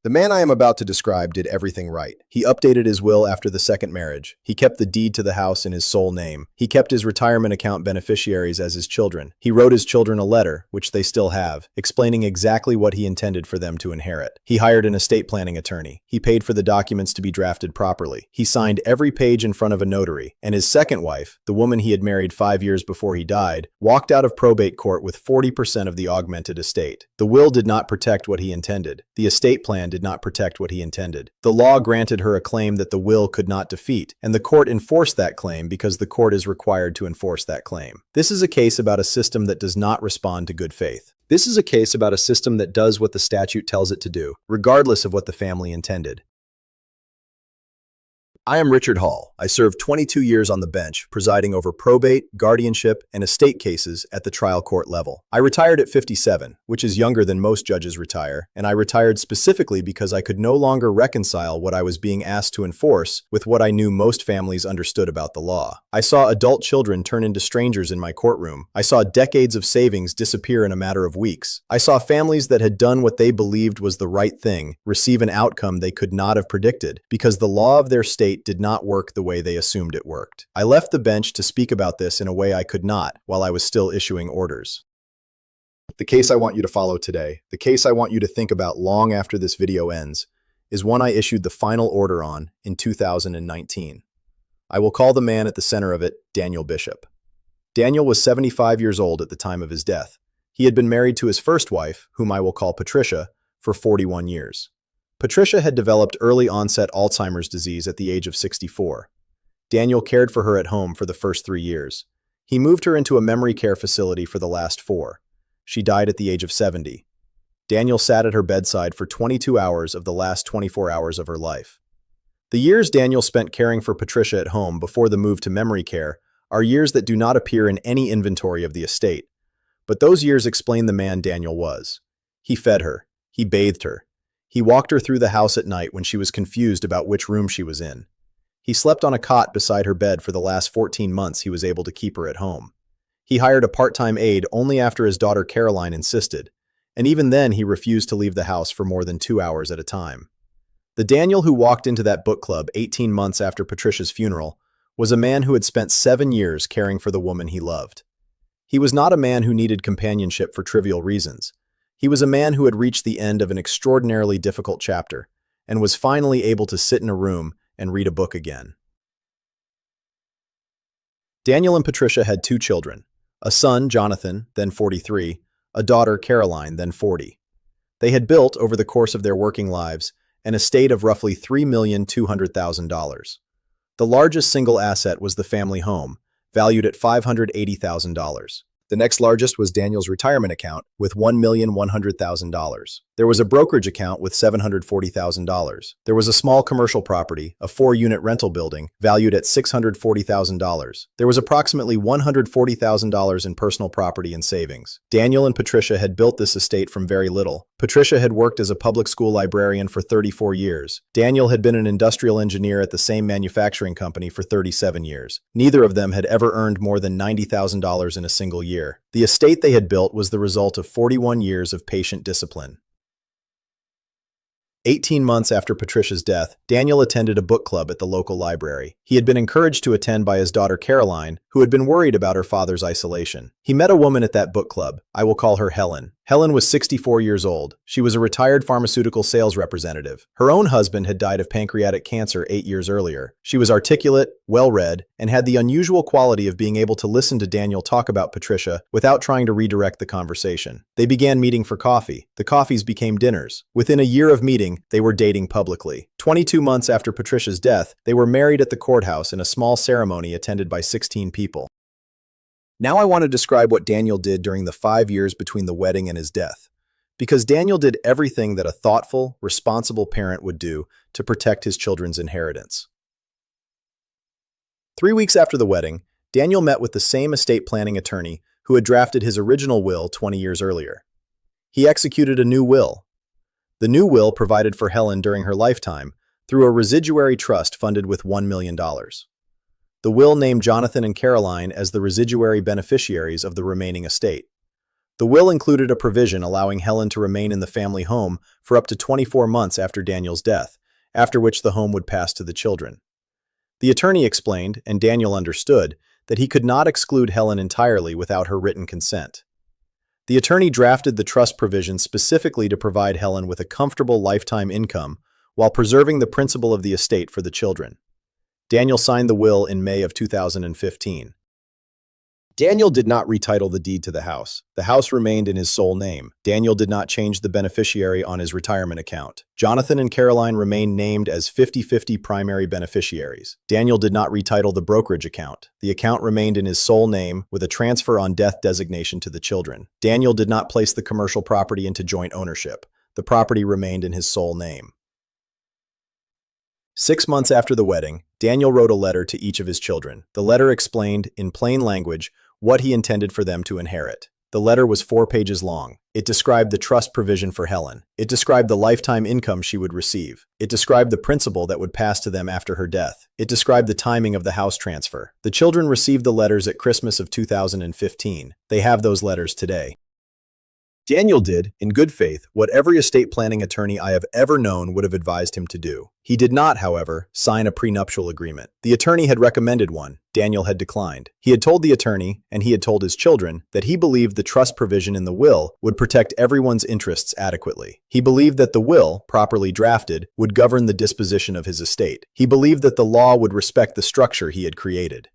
The man I am about to describe did everything right. He updated his will after the second marriage. He kept the deed to the house in his sole name. He kept his retirement account beneficiaries as his children. He wrote his children a letter, which they still have, explaining exactly what he intended for them to inherit. He hired an estate planning attorney. He paid for the documents to be drafted properly. He signed every page in front of a notary. And his second wife, the woman he had married 5 years before he died, walked out of probate court with 40% of the augmented estate. The will did not protect what he intended. The estate plan did not protect what he intended. The law granted her a claim that the will could not defeat, and the court enforced that claim because the court is required to enforce that claim. This is a case about a system that does not respond to good faith. This is a case about a system that does what the statute tells it to do, regardless of what the family intended. I am Richard Hall. I served 22 years on the bench, presiding over probate, guardianship, and estate cases at the trial court level. I retired at 57, which is younger than most judges retire, and I retired specifically because I could no longer reconcile what I was being asked to enforce with what I knew most families understood about the law. I saw adult children turn into strangers in my courtroom. I saw decades of savings disappear in a matter of weeks. I saw families that had done what they believed was the right thing receive an outcome they could not have predicted because the law of their state did not work the way they assumed it worked. I left the bench to speak about this in a way I could not while I was still issuing orders. The case I want you to follow today, the case I want you to think about long after this video ends, is one I issued the final order on in 2019. I will call the man at the center of it Daniel Bishop. Daniel was 75 years old at the time of his death. He had been married to his first wife, whom I will call Patricia, for 41 years. Patricia had developed early-onset Alzheimer's disease at the age of 64. Daniel cared for her at home for the first 3 years. He moved her into a memory care facility for the last 4. She died at the age of 70. Daniel sat at her bedside for 22 hours of the last 24 hours of her life. The years Daniel spent caring for Patricia at home before the move to memory care are years that do not appear in any inventory of the estate. But those years explain the man Daniel was. He fed her. He bathed her. He walked her through the house at night when she was confused about which room she was in. He slept on a cot beside her bed for the last 14 months he was able to keep her at home. He hired a part-time aide only after his daughter Caroline insisted, and even then he refused to leave the house for more than 2 hours at a time. The Daniel who walked into that book club 18 months after Patricia's funeral was a man who had spent 7 years caring for the woman he loved. He was not a man who needed companionship for trivial reasons. He was a man who had reached the end of an extraordinarily difficult chapter and was finally able to sit in a room and read a book again. Daniel and Patricia had 2 children, a son, Jonathan, then 43, a daughter, Caroline, then 40. They had built, over the course of their working lives, an estate of roughly $3,200,000. The largest single asset was the family home, valued at $580,000. The next largest was Daniel's retirement account with $1,100,000. There was a brokerage account with $740,000. There was a small commercial property, a 4-unit rental building, valued at $640,000. There was approximately $140,000 in personal property and savings. Daniel and Patricia had built this estate from very little. Patricia had worked as a public school librarian for 34 years. Daniel had been an industrial engineer at the same manufacturing company for 37 years. Neither of them had ever earned more than $90,000 in a single year. The estate they had built was the result of 41 years of patient discipline. 18 months after Patricia's death, Daniel attended a book club at the local library. He had been encouraged to attend by his daughter Caroline, who had been worried about her father's isolation. He met a woman at that book club. I will call her Helen. Helen was 64 years old. She was a retired pharmaceutical sales representative. Her own husband had died of pancreatic cancer 8 years earlier. She was articulate, well-read, and had the unusual quality of being able to listen to Daniel talk about Patricia without trying to redirect the conversation. They began meeting for coffee. The coffees became dinners. Within a year of meeting, they were dating publicly. 22 months after Patricia's death, they were married at the courthouse in a small ceremony attended by 16 people. Now I want to describe what Daniel did during the 5 years between the wedding and his death, because Daniel did everything that a thoughtful, responsible parent would do to protect his children's inheritance. 3 weeks after the wedding, Daniel met with the same estate planning attorney who had drafted his original will 20 years earlier. He executed a new will. The new will provided for Helen during her lifetime through a residuary trust funded with $1 million. The will named Jonathan and Caroline as the residuary beneficiaries of the remaining estate. The will included a provision allowing Helen to remain in the family home for up to 24 months after Daniel's death, after which the home would pass to the children. The attorney explained, and Daniel understood, that he could not exclude Helen entirely without her written consent. The attorney drafted the trust provision specifically to provide Helen with a comfortable lifetime income while preserving the principal of the estate for the children. Daniel signed the will in May of 2015. Daniel did not retitle the deed to the house. The house remained in his sole name. Daniel did not change the beneficiary on his retirement account. Jonathan and Caroline remained named as 50-50 primary beneficiaries. Daniel did not retitle the brokerage account. The account remained in his sole name with a transfer on death designation to the children. Daniel did not place the commercial property into joint ownership. The property remained in his sole name. 6 months after the wedding, Daniel wrote a letter to each of his children. The letter explained, in plain language, what he intended for them to inherit. The letter was 4 pages long. It described the trust provision for Helen. It described the lifetime income she would receive. It described the principal that would pass to them after her death. It described the timing of the house transfer. The children received the letters at Christmas of 2015. They have those letters today. Daniel did, in good faith, what every estate planning attorney I have ever known would have advised him to do. He did not, however, sign a prenuptial agreement. The attorney had recommended one. Daniel had declined. He had told the attorney, and he had told his children, that he believed the trust provision in the will would protect everyone's interests adequately. He believed that the will, properly drafted, would govern the disposition of his estate. He believed that the law would respect the structure he had created.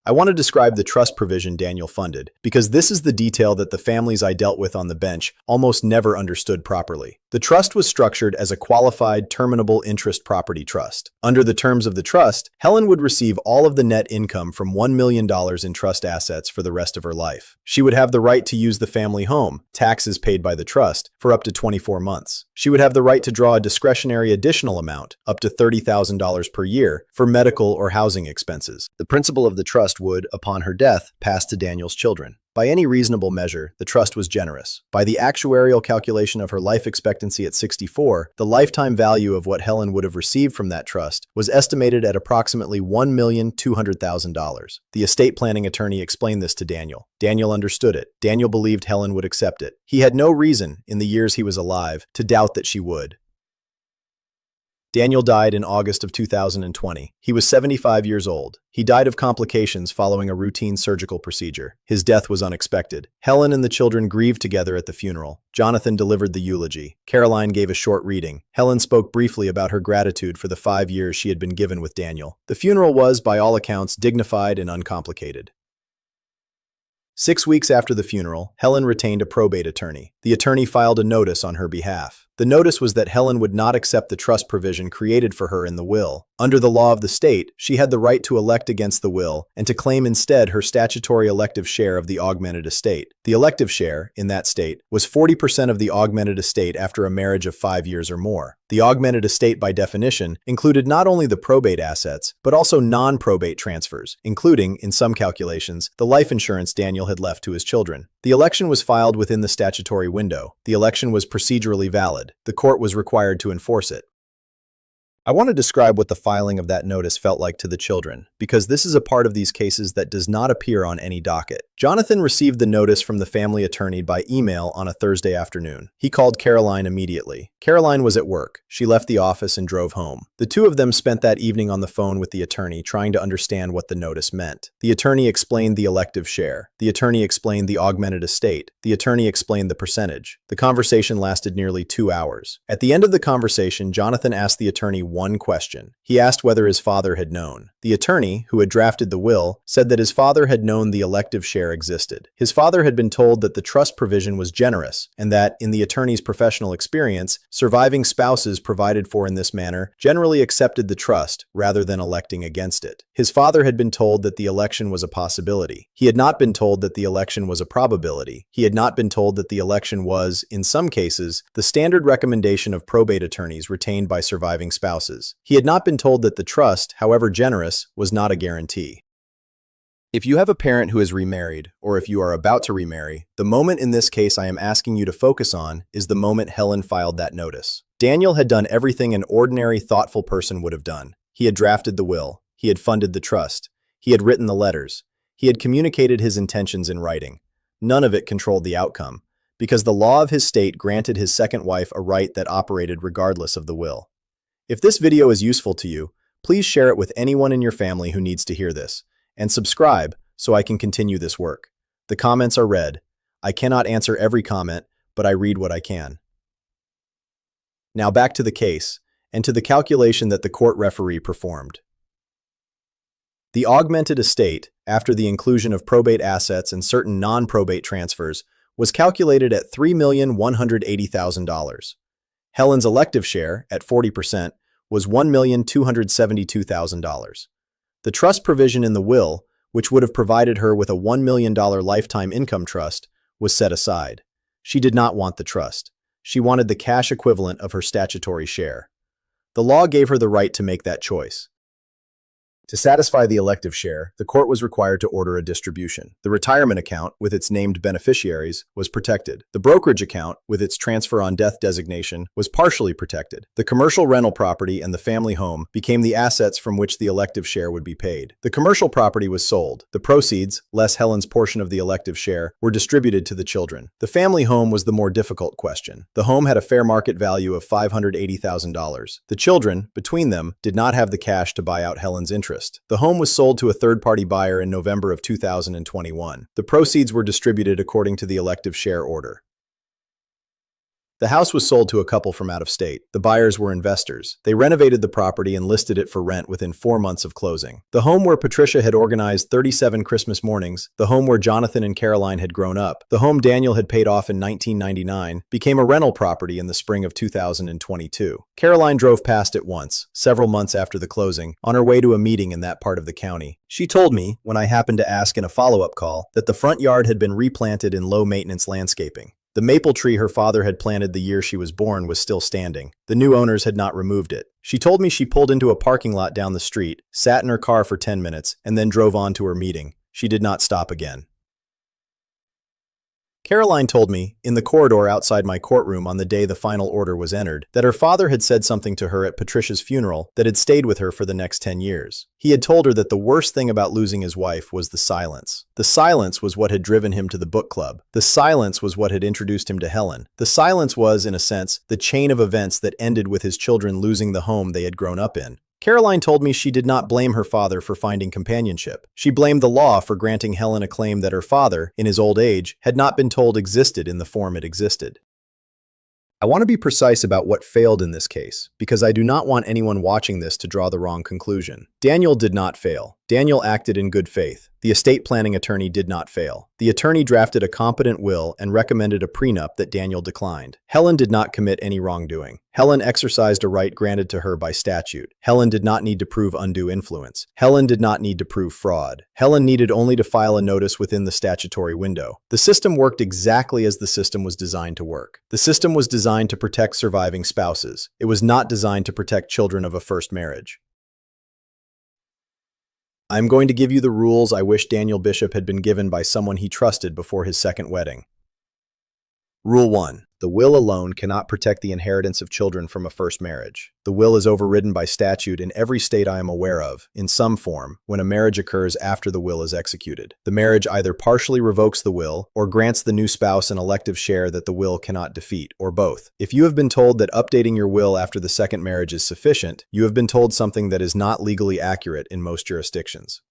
I want to describe the trust provision Daniel funded, because this is the detail that the families I dealt with on the bench almost never understood properly. The trust was structured as a qualified terminable interest property trust. Under the terms of the trust, Helen would receive all of the net income from $1 million in trust assets for the rest of her life. She would have the right to use the family home, taxes paid by the trust, for up to 24 months. She would have the right to draw a discretionary additional amount, up to $30,000 per year, for medical or housing expenses. The principal of the trust would, upon her death, pass to Daniel's children. By any reasonable measure, the trust was generous. By the actuarial calculation of her life expectancy at 64, the lifetime value of what Helen would have received from that trust was estimated at approximately $1,200,000. The estate planning attorney explained this to Daniel. Daniel understood it. Daniel believed Helen would accept it. He had no reason, in the years he was alive, to doubt that she would. Daniel died in August of 2020. He was 75 years old. He died of complications following a routine surgical procedure. His death was unexpected. Helen and the children grieved together at the funeral. Jonathan delivered the eulogy. Caroline gave a short reading. Helen spoke briefly about her gratitude for the 5 years she had been given with Daniel. The funeral was, by all accounts, dignified and uncomplicated. 6 weeks after the funeral, Helen retained a probate attorney. The attorney filed a notice on her behalf. The notice was that Helen would not accept the trust provision created for her in the will. Under the law of the state, she had the right to elect against the will and to claim instead her statutory elective share of the augmented estate. The elective share, in that state, was 40% of the augmented estate after a marriage of 5 years or more. The augmented estate, by definition, included not only the probate assets, but also non-probate transfers, including, in some calculations, the life insurance Daniel had left to his children. The election was filed within the statutory window. The election was procedurally valid. The court was required to enforce it. I want to describe what the filing of that notice felt like to the children, because this is a part of these cases that does not appear on any docket. Jonathan received the notice from the family attorney by email on a Thursday afternoon. He called Caroline immediately. Caroline was at work. She left the office and drove home. The two of them spent that evening on the phone with the attorney, trying to understand what the notice meant. The attorney explained the elective share. The attorney explained the augmented estate. The attorney explained the percentage. The conversation lasted nearly 2 hours. At the end of the conversation, Jonathan asked the attorney one question. He asked whether his father had known. The attorney, who had drafted the will, said that his father had known the elective share existed. His father had been told that the trust provision was generous, and that, in the attorney's professional experience, surviving spouses provided for in this manner generally accepted the trust rather than electing against it. His father had been told that the election was a possibility. He had not been told that the election was a probability. He had not been told that the election was, in some cases, the standard recommendation of probate attorneys retained by surviving spouses. He had not been told that the trust, however generous, was not a guarantee. If you have a parent who is remarried, or if you are about to remarry, the moment in this case I am asking you to focus on is the moment Helen filed that notice. Daniel had done everything an ordinary, thoughtful person would have done. He had drafted the will. He had funded the trust. He had written the letters. He had communicated his intentions in writing. none of it controlled the outcome, because the law of his state granted his second wife a right that operated regardless of the will. If this video is useful to you, please share it with anyone in your family who needs to hear this, and subscribe so I can continue this work. The comments are read. I cannot answer every comment, but I read what I can. Now back to the case, and to the calculation that the court referee performed. The augmented estate, after the inclusion of probate assets and certain non-probate transfers, was calculated at $3,180,000. Helen's elective share, at 40%, was $1,272,000. The trust provision in the will, which would have provided her with a $1 million lifetime income trust, was set aside. She did not want the trust. She wanted the cash equivalent of her statutory share. The law gave her the right to make that choice. To satisfy the elective share, the court was required to order a distribution. The retirement account, with its named beneficiaries, was protected. The brokerage account, with its transfer on death designation, was partially protected. The commercial rental property and the family home became the assets from which the elective share would be paid. The commercial property was sold. The proceeds, less Helen's portion of the elective share, were distributed to the children. The family home was the more difficult question. The home had a fair market value of $580,000. The children, between them, did not have the cash to buy out Helen's interest. The home was sold to a third-party buyer in November of 2021. The proceeds were distributed according to the elective share order. The house was sold to a couple from out of state. The buyers were investors. They renovated the property and listed it for rent within 4 months of closing. The home where Patricia had organized 37 Christmas mornings, the home where Jonathan and Caroline had grown up, the home Daniel had paid off in 1999, became a rental property in the spring of 2022. Caroline drove past it once, several months after the closing, on her way to a meeting in that part of the county. She told me, when I happened to ask in a follow-up call, that the front yard had been replanted in low-maintenance landscaping. The maple tree her father had planted the year she was born was still standing. The new owners had not removed it. She told me she pulled into a parking lot down the street, sat in her car for 10 minutes, and then drove on to her meeting. She did not stop again. Caroline told me, in the corridor outside my courtroom on the day the final order was entered, that her father had said something to her at Patricia's funeral that had stayed with her for the next 10 years. He had told her that the worst thing about losing his wife was the silence. The silence was what had driven him to the book club. The silence was what had introduced him to Helen. The silence was, in a sense, the chain of events that ended with his children losing the home they had grown up in. Caroline told me she did not blame her father for finding companionship. She blamed the law for granting Helen a claim that her father, in his old age, had not been told existed in the form it existed. I want to be precise about what failed in this case, because I do not want anyone watching this to draw the wrong conclusion. Daniel did not fail. Daniel acted in good faith. The estate planning attorney did not fail. The attorney drafted a competent will and recommended a prenup that Daniel declined. Helen did not commit any wrongdoing. Helen exercised a right granted to her by statute. Helen did not need to prove undue influence. Helen did not need to prove fraud. Helen needed only to file a notice within the statutory window. The system worked exactly as the system was designed to work. The system was designed to protect surviving spouses. It was not designed to protect children of a first marriage. I'm going to give you the rules I wish Daniel Bishop had been given by someone he trusted before his second wedding. Rule 1. The will alone cannot protect the inheritance of children from a first marriage. The will is overridden by statute in every state I am aware of, in some form, when a marriage occurs after the will is executed. The marriage either partially revokes the will or grants the new spouse an elective share that the will cannot defeat, or both. If you have been told that updating your will after the second marriage is sufficient, you have been told something that is not legally accurate in most jurisdictions.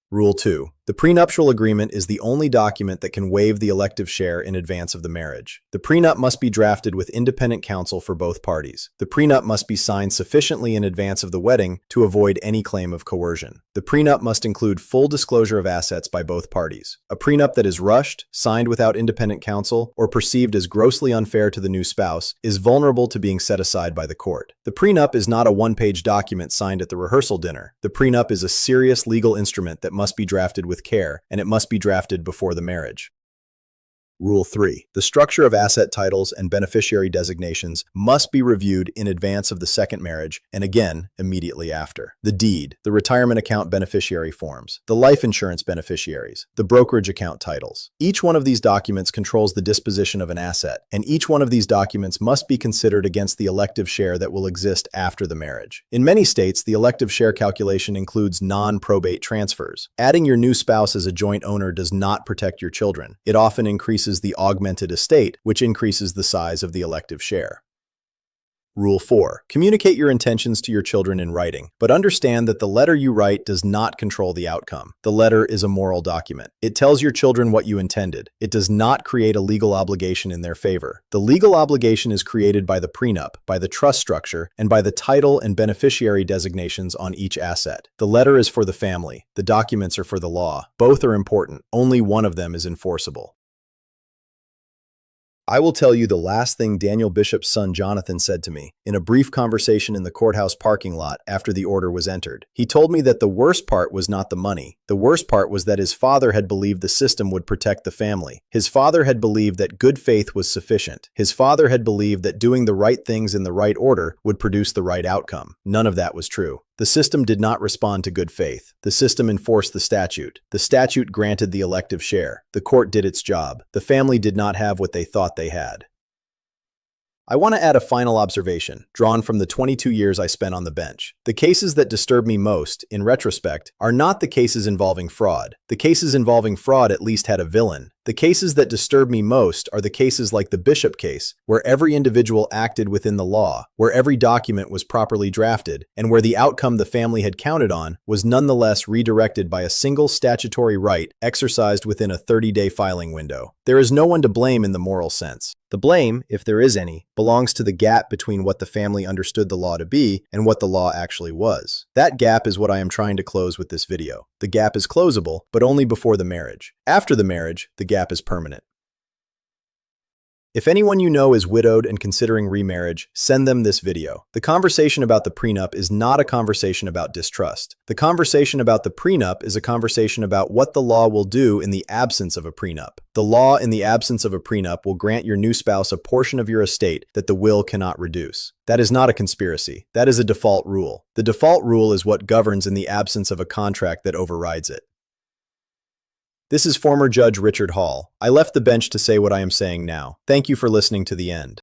Rule 2. The prenuptial agreement is the only document that can waive the elective share in advance of the marriage. The prenup must be drafted with independent counsel for both parties. The prenup must be signed sufficiently in advance of the wedding to avoid any claim of coercion. The prenup must include full disclosure of assets by both parties. A prenup that is rushed, signed without independent counsel, or perceived as grossly unfair to the new spouse is vulnerable to being set aside by the court. The prenup is not a one-page document signed at the rehearsal dinner. The prenup is a serious legal instrument that must be drafted with care, and it must be drafted before the marriage. Rule 3. The structure of asset titles and beneficiary designations must be reviewed in advance of the second marriage and again immediately after. The deed, the retirement account beneficiary forms, the life insurance beneficiaries, the brokerage account titles. Each one of these documents controls the disposition of an asset, and each one of these documents must be considered against the elective share that will exist after the marriage. In many states, the elective share calculation includes non-probate transfers. Adding your new spouse as a joint owner does not protect your children. It often increases the augmented estate, which increases the size of the elective share. Rule 4. Communicate your intentions to your children in writing, but understand that the letter you write does not control the outcome. The letter is a moral document. It tells your children what you intended. It does not create a legal obligation in their favor. The legal obligation is created by the prenup, by the trust structure, and by the title and beneficiary designations on each asset. The letter is for the family. The documents are for the law. Both are important. Only one of them is enforceable. I will tell you the last thing Daniel Bishop's son Jonathan said to me in a brief conversation in the courthouse parking lot after the order was entered. He told me that the worst part was not the money. The worst part was that his father had believed the system would protect the family. His father had believed that good faith was sufficient. His father had believed that doing the right things in the right order would produce the right outcome. None of that was true. The system did not respond to good faith. The system enforced the statute. The statute granted the elective share. The court did its job. The family did not have what they thought they had. I want to add a final observation, drawn from the 22 years I spent on the bench. The cases that disturb me most, in retrospect, are not the cases involving fraud. The cases involving fraud at least had a villain. The cases that disturb me most are the cases like the Bishop case, where every individual acted within the law, where every document was properly drafted, and where the outcome the family had counted on was nonetheless redirected by a single statutory right exercised within a 30-day filing window. There is no one to blame in the moral sense. The blame, if there is any, belongs to the gap between what the family understood the law to be and what the law actually was. That gap is what I am trying to close with this video. The gap is closable, but only before the marriage. After the marriage, the gap is permanent. If anyone you know is widowed and considering remarriage, send them this video. The conversation about the prenup is not a conversation about distrust. The conversation about the prenup is a conversation about what the law will do in the absence of a prenup. The law in the absence of a prenup will grant your new spouse a portion of your estate that the will cannot reduce. That is not a conspiracy. That is a default rule. The default rule is what governs in the absence of a contract that overrides it. This is former Judge Richard Hall. I left the bench to say what I am saying now. Thank you for listening to the end.